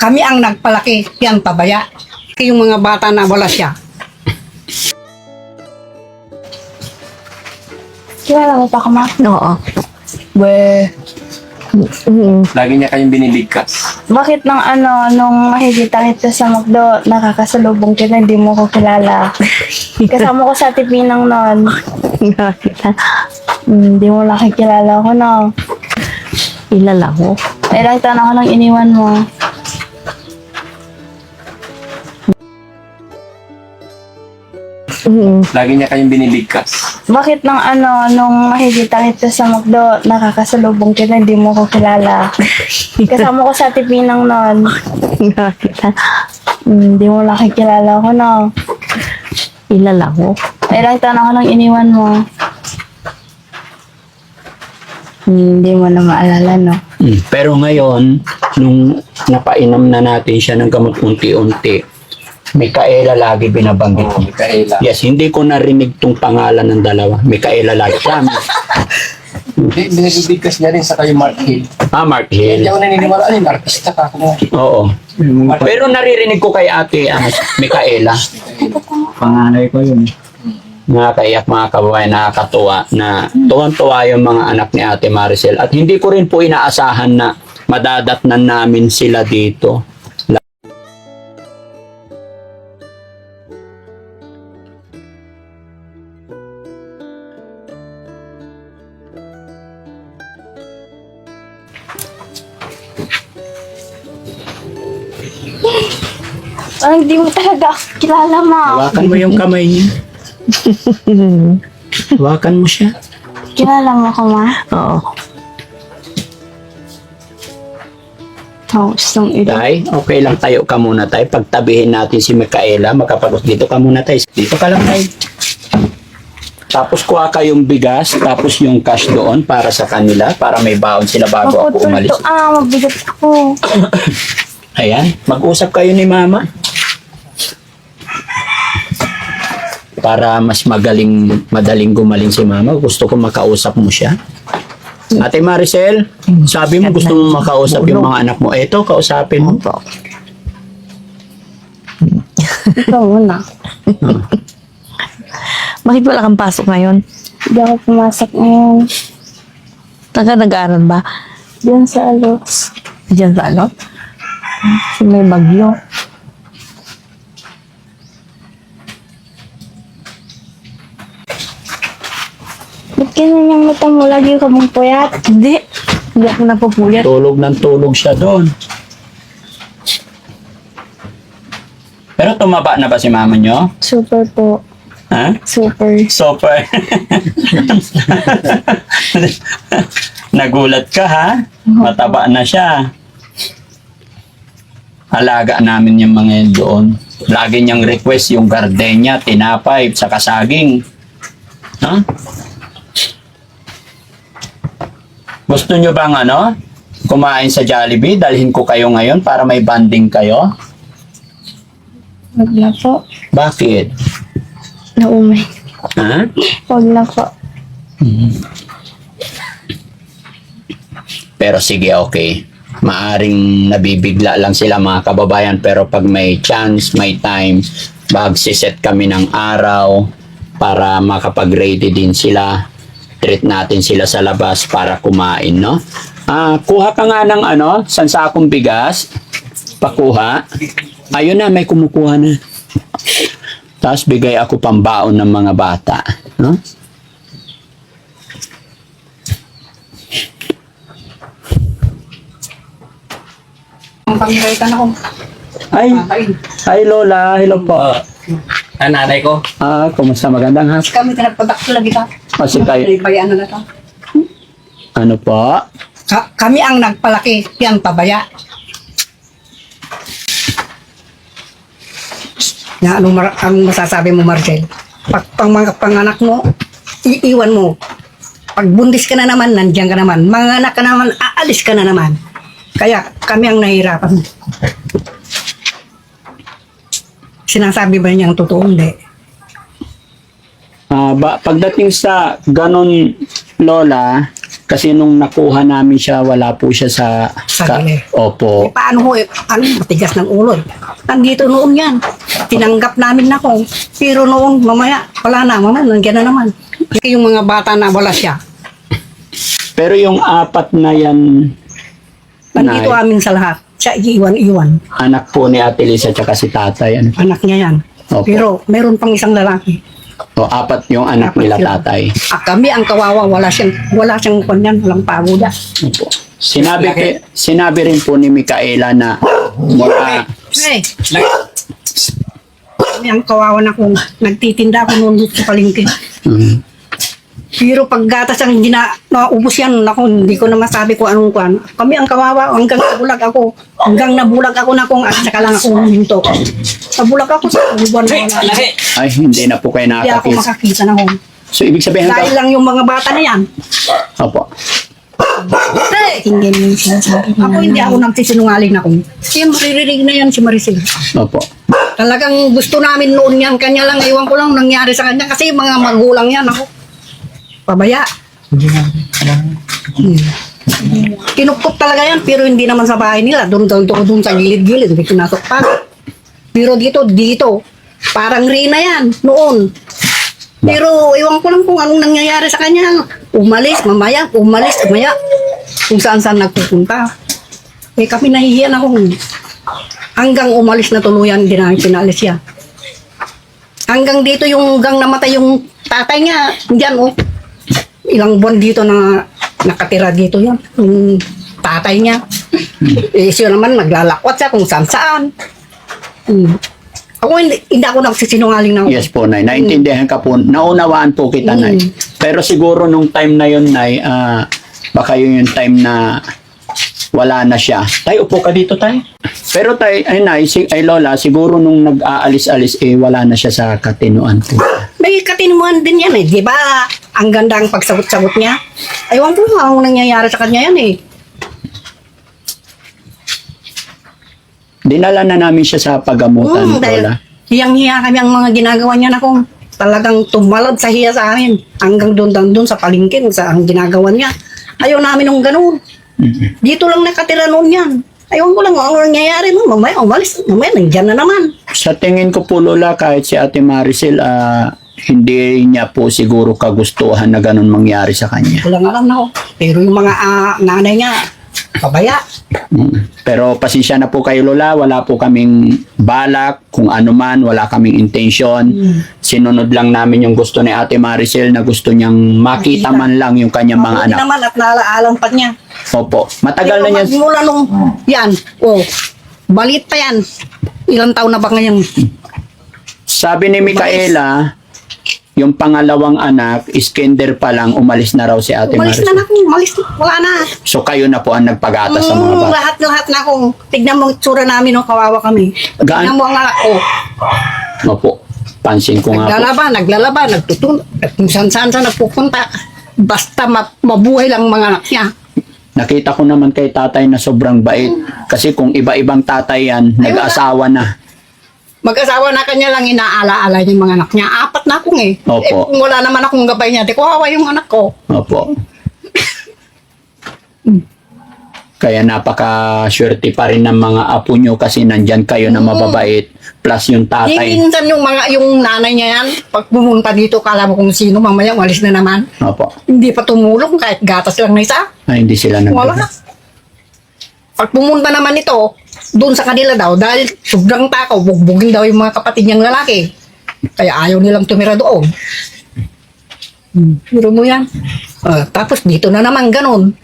Kami ang nagpalaki, yan pabaya. Yung mga bata na wala siya. Kilala mo pa ka, ma? Oo. We, Lagi niya kayong binibigkas. bakit nung makikita kita sa McDo, nakakasalubong kita, hindi mo ko kilala? Kasama ko sa Tipinang noon. Hindi mo nakikilala ko, no? Ilala ko. Ilang taon ako nang iniwan mo. Lagi niya kayong binibigkas. Bakit nung makikita kita sa McDo, nakakasalubong kita, hindi mo ko kilala? Kasama ko sa Tipinang noon. Hindi mo nakikilala ko, no? Ilala ko. Ilang taon ako nang iniwan mo. Hindi mo na maalala, no? Pero ngayon, nung napainom na natin siya ng gamot unti-unti, Micaela lagi binabanggit ko. Micaela. Yes, hindi ko narinig tong pangalan ng dalawa. Micaela lagi. Binibigkas niya rin sa kayo Mark Hill. Mark Hindi Hill. ako naniniwala. Ano yung artista ka? Oo. Pero naririnig ko kay ate, Micaela. Panganay ko yun. Nakakaiyak mga kababayan, nakakatuwa na tuwang-tuwa yung mga anak ni Ate Maricel. At hindi ko rin po inaasahan na madadatnan namin sila dito. Parang hindi mo talaga ako kilala, ma. Hawakan mo yung kamay niya. Hawakan mo siya. Kilala mo ako, ma? Oo. Gustong ito. Tay, okay lang tayo ka muna tay. Pagtabihin natin si Micaela, makapagod dito ka muna tay. Dito ka lang tay. Tapos kuha kayong bigas, tapos yung cash doon para sa kanila, para may baon sila bago ako Maputol umalis. to. Mabigat ako. Ayan, mag-usap kayo ni Mama. Para mas madaling gumaling si Mama. Gusto ko makausap mo siya. Ate Maricel, sabi mo gusto mo makausap yung mga anak mo. Eto, kausapin mo. Ikaw muna. Bakit wala kang pasok ngayon? Hindi ako pumasok ngayon. Nag-aaral ba? Diyan sa Alox. Diyan sa ano? Kasi may bagyo. Ba't ganyan yung mata mo? Lagi ka mong puyat. Hindi. Hindi ako napupuyat. Tulog ng tulog siya doon. Pero tumaba na ba si Mama nyo? Super po. Ha? Super. Super. Nagulat ka ha? Mataba na siya. Alaga namin yung mga yun doon. Lagi niyang request yung gardenia, tinapay, saka saging. Ha? Gusto nyo bang kumain sa Jollibee? Dalhin ko kayo ngayon para may banding kayo? Wag na po. Bakit? Naumay. Ha? Wag na po. Pero sige, okay. Maaring nabibigla lang sila mga kababayan, pero pag may chance, may time, magsiset kami ng araw para makapag-ready din sila. Treat natin sila sa labas para kumain, no? Kuha ka nga ng sansakong bigas. Pakuha. Ayun na, may kumukuha na. Tapos bigay ako pambaon ng mga bata, no? Ang pangkaitan ako. Hi Lola, hello po. Nanay ko. Kumusta? Magandang hapon. Kami tinagpagkakula kita. Kasi kayo, Bayaan na to. ano po? Kami ang nagpalaki, yan pabaya. Na anong masasabi mo, Marcel? Mga panganak mo, iiwan mo. Pag buntis ka na naman, nandiyan ka naman. Manganak ka naman, aalis ka na naman. Kaya kami ang nahihirapan. Sinasabi ba niya ang totoo? Hindi. Pagdating sa ganon, Lola, Kasi nung nakuha namin siya, wala po siya sa... Sarili. Opo. Paano ho, matigas ng ulo. Nandito noon yan. Tinanggap namin na ko. Pero noon, mamaya, wala na, mamaya, nandiyan na naman. Yung mga bata na wala siya. Pero yung apat na yan, Nandito Nay, amin sa lahat. Siya iiwan-iwan. anak po ni Ate Lisa tsaka si tatay. Ano? Anak niya yan. Opo. Pero meron pang isang lalaki. O, apat yung anak Apat nila sila. tatay. Kami ang kawawa, wala siyang kanyan, walang pagoda. Opo. Sinabi rin po ni Micaela na mula Hey, kami ang kawawa na kung nagtitinda ako noon sa palengke. Mm. Pero pag gatas ang naubos yan, ako, hindi ko na masabi kung anong kuan. Kami ang kawawa, hanggang nabulag ako. Hanggang nabulag ako na kung at saka lang ako huminto. Nabulag ako sa buwan na wala. Ay, hindi na po kayo Hindi ako nakakakita. makakita na kung. So, ibig sabihin Dahil lang yung mga bata na yan. Opo. Hey! Hindi mo yung sinasabi. Ako hindi ako nagsisinungaling na kung. Siya maririnig na yan si Maricel. Opo. Talagang gusto namin noon yan. Kanya lang, iwan ko lang nangyari sa kanya. Kasi yung mga magulang yan ako. Pabaya. Kinupkup talaga yan, pero hindi naman sa bahay nila. Doon sa gilid-gilid, hindi pinasok pa. Pero dito, parang Rina yan, noon. Pero iwan ko lang kung anong nangyayari sa kanya. Umalis, mamaya. Kung saan-saan nagpupunta. Eh kami nahihiyan ako. Hanggang umalis na tuluyan, hindi na pinalis siya. Hanggang dito yung gang namatay yung tatay niya. Diyan oh. Ilang buwan dito na nakatira dito yan. Yung tatay niya. Eh siya naman naglalakwat siya kung saan-saan. Ako hindi ako nagsisinungaling na. Yes po, Nay. Naintindihan ka po. Naunawaan po kita, Nay. Pero siguro nung time na yun, Nay, baka yun yung time na wala na siya. Tay, upo ka dito, Tay. Pero Tay, Nay, Lola, siguro nung nag-aalis-alis, wala na siya sa katinuan po. May katinuan din yan eh. Di ba? Ang ganda ang pagsagot-sagot niya. Ewan ko nga ang nangyayari sa kanya yan eh. Dinala na namin siya sa pagamutan, Dahil Lola. hiyang-hiya kami ang mga ginagawa niya na kung talagang tumalab sa hiya sa amin. Hanggang doon sa palingkin sa ang ginagawa niya. Ayaw namin ng ganun. Dito lang nakatira noon yan. Ayaw ko lang ang nangyayari mo. Mamaya umalis. Mamaya nandyan na naman. Sa tingin ko po, Lola, kahit si Ate Maricel, hindi niya po siguro kagustuhan na ganun mangyari sa kanya. Wala nga lang na ako. Pero yung mga nanay niya, pabaya. Pero pasensya na po kayo, Lola. Wala po kaming balak, kung ano man, wala kaming intention. Sinunod lang namin yung gusto ni Ate Maricel na gusto niyang makita man lang yung kanyang mga Hindi anak. naman at naalaalang pa niya. Opo. Matagal na niya. Mula nung, yan, balit pa yan. Ilang taon na ba ngayon? Sabi ni Micaela, yung pangalawang anak, is kinder pa lang, umalis na raw si Ate Umalis Maricel. na ako, umalis na. Wala na. So kayo na po ang nagpag-atas sa mga bata. Lahat na akong, tignan mo itsura namin, no, kawawa kami. Tignan mo ang anak ko. Opo. Pansin ko nga po. Naglalaba, nagtutun, at kung saan-saan nagpupunta. Basta mabuhay lang ang mga anak niya. Nakita ko naman kay tatay na sobrang bait. Kasi kung iba-ibang tatay yan, nag-asawa na. Mag-asawa na kanya lang inaala-ala yung mga anak niya. Apat na akong eh. Opo. Eh, kung wala naman akong gabay niya, di ko hawa yung anak ko. Opo. Kaya napaka-swerte pa rin ng mga apo nyo kasi nandyan kayo na mababait. Plus yung tatay. Minsan yung nanay niya yan, pag pumunta dito, kala mo kung sino, mamaya walis na naman. Opo. Hindi pa tumulong kahit gatas lang na isa. Ay, hindi sila Wala. nag- Pag pumunta naman ito, doon sa kanila daw, dahil sobrang takaw, bugbugin daw yung mga kapatid niyang lalaki. Kaya ayaw nilang tumira doon. Puro mo yan. Tapos dito na naman ganun.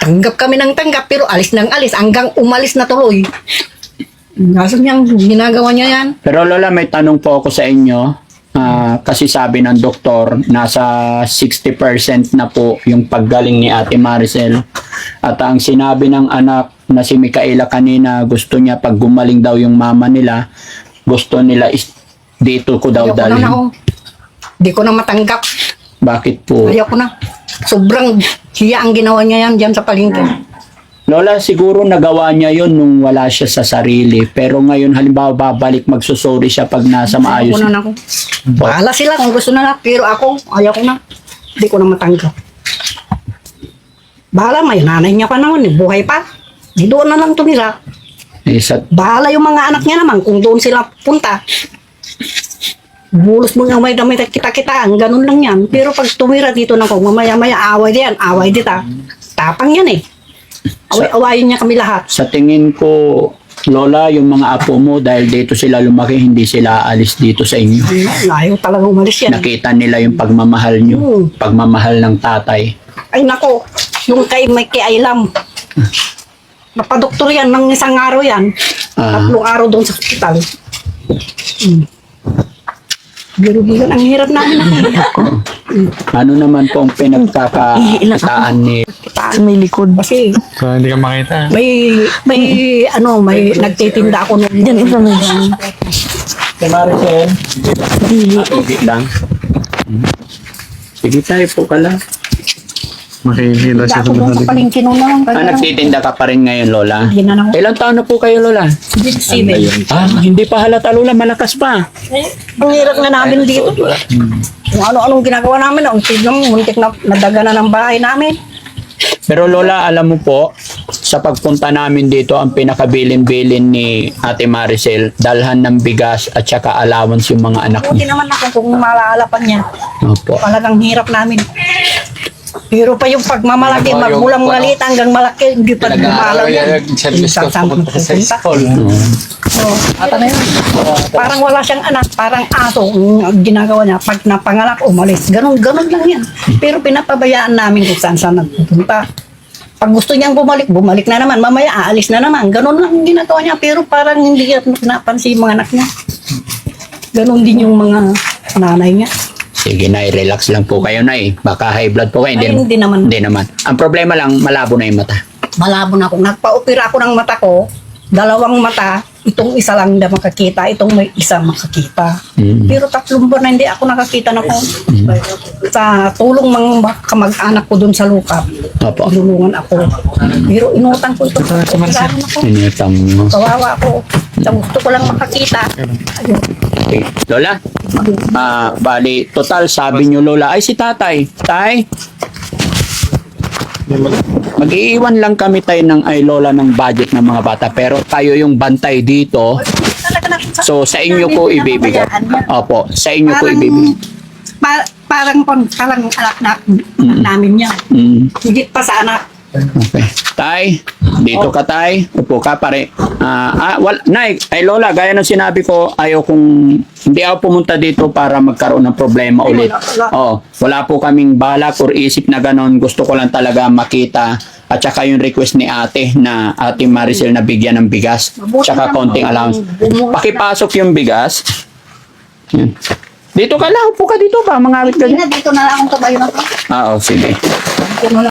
Tanggap kami ng tanggap, pero alis ng alis, hanggang umalis na tuloy. Kaso niyang ginagawa niya yan. Pero Lola, may tanong po ako sa inyo. Kasi sabi ng doktor, nasa 60% na po yung paggaling ni Ate Maricel. At ang sinabi ng anak na si Micaela kanina, gusto niya pag gumaling daw yung mama nila, gusto nila dito ko daw Ayaw ko na dalhin. ako. Di ko na matanggap. Bakit po? Ayaw ko na. Sobrang hiya ang ginawa niya yan dyan sa palengke. Lola, siguro nagawa niya yon nung wala siya sa sarili. Pero ngayon, halimbawa, babalik magsusorry siya pag nasa Ayaw maayos. ko na ako. Bahala sila kung gusto na. Pero ako, ayaw ko na. Di ko na matanggap. Bahala, may nanay niya pa naman, buhay pa. Di doon na lang tumira. Isa, Bahala yung mga anak niya naman kung doon sila punta. Bulos mo nga may damit at kita-kitaan, ganun lang yan. Pero pag tumira dito na kung mamaya-maya, away diyan, away dita. Tapang yan eh. Away-awayin niya kami lahat. sa tingin ko, Lola, yung mga apo mo, dahil dito sila lumaki, hindi sila alis dito sa inyo. Ayaw talaga umalis yan. Nakita nila yung pagmamahal nyo, pagmamahal ng tatay. Ay nako, yung kay Ailam. Napadoktor yan ng isang araw yan. Ah. 3 araw doon sa hospital. Biro-biro, ang hirap namin Ano naman po ang pinagkakakitaan ni Sa may likod. Kasi So, hindi ka makita. may nagtitinda ako nung Diyan, ito na. Si Maricel. Hindi lang? Sige tayo po ka lang. Makihila siya ako sa doon mga sa palengke nung naman. Nagtitinda ka pa rin ngayon, Lola? Hindi na naman. Ilang taon na po kayo, Lola? Hindi pa halata, Lola. Malakas pa. Ang hirap na namin dito. Kung ano-anong ginagawa namin, ang tignan mo, muntik na nadaga na ng bahay namin. Pero Lola, alam mo po, sa pagpunta namin dito, ang pinakabilin-bilin ni Ate Maricel, dalhan ng bigas at saka allowance yung mga anak Buti niya. naman ako kung malaala pa niya. Opo. Talagang hirap namin. Pero pa yung pagmamalaki, magmulang maliit hanggang malaki, hindi pa gumalaw yan. Service ko pumunta sa school. Parang wala siyang anak, parang aso ang ginagawa niya. Pag napanganak, umalis. Ganon lang yan. Pero pinapabayaan namin kung saan nagpupunta. Pag gusto niyang bumalik na naman. Mamaya aalis na naman. Ganon lang ang ginagawa niya. Pero parang hindi niya napansin yung mga anak niya. Ganon din yung mga nanay niya. Sige, Nay, relax lang po kayo, Nay. Baka high blood po kayo. Ay, hindi naman. Hindi naman. Ang problema lang, malabo na yung mata. Malabo na ako. Nagpa-opera ako ng mata ko. 2 mata. Itong isa lang na makakita. Itong may isa makakita. Pero 3 buwan na hindi ako nakakita na ko. Sa tulong mga kamag-anak ko dun sa lukap. Opo. Tulungan ako. Pero inutang ko ito. Operahan ako. Inutang mo. Kawawa ako. Sa gusto ko lang makakita. Ayun. Okay. Lola, bali, total sabi nyo, Lola, ay si tatay. Tay, mag-iiwan lang kami tayo ng ay Lola ng budget ng mga bata. Pero tayo yung bantay dito. Talaga na. So, sa inyo ko ibibigay. Opo, sa inyo ko ibibigay. Parang anak namin yan. Higit pa sa anak. Okay. Tay, dito ka tay. Upo ka pare. Nay, ay Lola, gaya ng sinabi ko, hindi ako pumunta dito para magkaroon ng problema ulit. wala. Wala po kaming balak or isip na ganon. Gusto ko lang talaga makita at saka yung request ni ate na Ate Maricel na bigyan ng bigas tsaka konting allowance. Pakipasok yung bigas. Yan. Dito ka lang, upo ka dito ba? Mangawit ka Hindi dyan. na, dito na lang akong kabayo na to. Sige. Dito na lang.